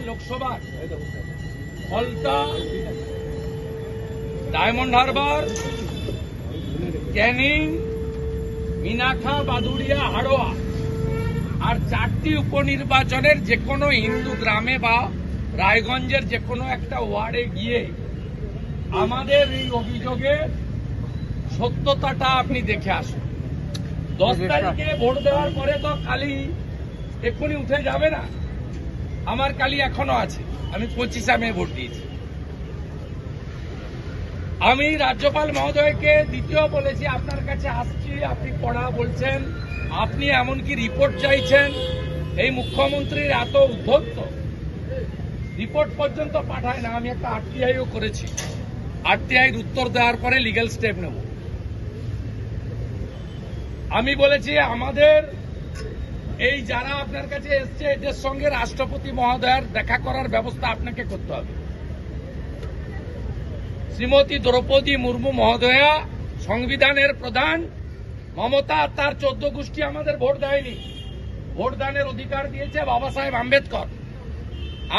লোকসভার ফলতা, ডায়মন্ড হারবার, ক্যানিং, মিনাখা, বাদুড়িয়া, হাড়োয়া আর 4টি উপনির্বাচনের যে কোনো হিন্দু গ্রামে বা রায়গঞ্জের যে কোনো একটা ওয়ার্ডে গিয়ে আমাদের এই অভিযোগের সত্যতাটা আপনি দেখে আসুন। 10 তারিখে ভোট দেওয়ার পরে তো কালি এক্ষুনি উঠে যাবে না, আমার কালি এখনো আছে। আমি 25 মে ভোট দিয়েছি। আমি রাজ্যপাল মহোদয়কে দ্বিতীয় বলেছি, আপনার কাছে আসছি, আপনি পড়া বলছেন, আপনি এমনকি রিপোর্ট চাইছেন। এই মুখ্যমন্ত্রীর এত উদ্ধত্ত, রিপোর্ট পর্যন্ত পাঠায় না। আমি একটা আরটিআইও করেছি, আরটিআইয়ের উত্তর দেওয়ার পরে লিগ্যাল স্টেপ নেব। আমি বলেছি আমাদের এই যারা আপনার কাছে এসছে এদের সঙ্গে রাষ্ট্রপতি মহোদয়ের দেখা করার ব্যবস্থা আপনাকে করতে হবে। শ্রীমতী দ্রৌপদী মুর্মু মহোদয়া সংবিধানের প্রধান, মমতা তার 14 গোষ্ঠী আমাদের ভোট দেয়নি। ভোটদানের অধিকার দিয়েছে বাবা সাহেব আম্বেদকর।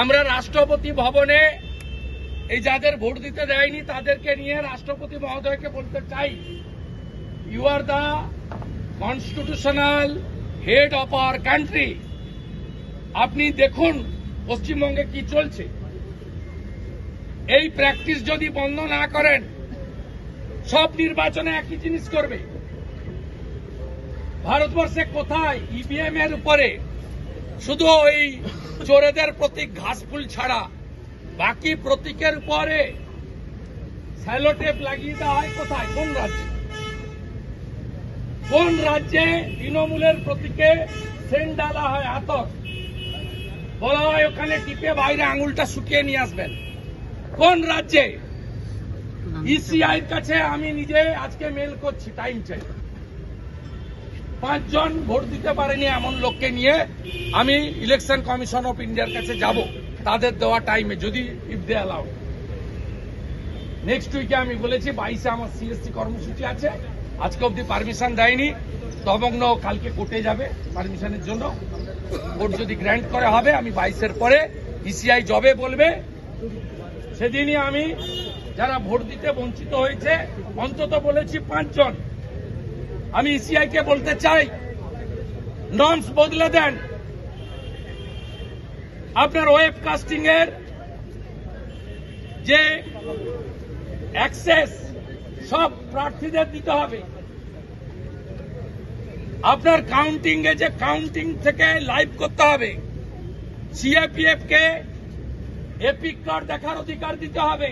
আমরা রাষ্ট্রপতি ভবনে এই যাদের ভোট দিতে দেয়নি তাদেরকে নিয়ে রাষ্ট্রপতি মহোদয়কে বলতে চাই, you are the constitutional head of our country. আপনি দেখুন পশ্চিমবঙ্গে কি চলছে। এই প্র্যাকটিস যদি বন্ধ না করেন, সব নির্বাচনে একই জিনিস করবে। ভারতবর্ষে কোথায় ইভিএম এর উপরে শুধু ওই চোরেদের প্রতীক ঘাসফুল ছাড়া বাকি প্রতীকের উপরে স্যালোটেপ লাগিয়ে দেওয়া হয়? কোথায়, কোন রাজ্যে? কোন রাজ্যে তৃণমূলের প্রতীকে সেন্ট ডালা হয়, আতর বলা হয় ওখানে টিপে বাইরে আঙুলটা শুকিয়ে নিয়ে আসবেন? কোন রাজ্যে? ইসিআইর কাছে আমি নিজে আজকে মেল করছি, টাইম চাই। 5 জন ভোট দিতে পারেনি এমন লোককে নিয়ে আমি ইলেকশন কমিশন অফ ইন্ডিয়ার কাছে যাব তাদের দেওয়া টাইমে, যদি ইফ দে অ্যালাউ। নেক্সট উইকে আমি বলেছি 22-এ আমার সিএসসি কর্মসূচি আছে, আজকে অব্দি পারমিশন দেয়নি। তমগ্ন কালকে কোর্টে যাবে পারমিশনের জন্য, কোর্ট যদি গ্র্যান্ট করে হবে। আমি 22-এর পরে ইসিআই জবে বলবে সেদিনই আমি যারা ভোট দিতে বঞ্চিত হয়েছে, অন্তত বলেছি 5 জন, আমি ইসিআই কে বলতে চাই নর্মস বদলে দেন। আপনার ওয়েব কাস্টিং এর যে অ্যাক্সেস সব প্রার্থীদের দিতে হবে। আপনার কাউন্টিং এ যে কাউন্টিং থেকে লাইভ করতে হবে। সিআরপিএফ কে এপিক কার্ড দেখার অধিকার দিতে হবে।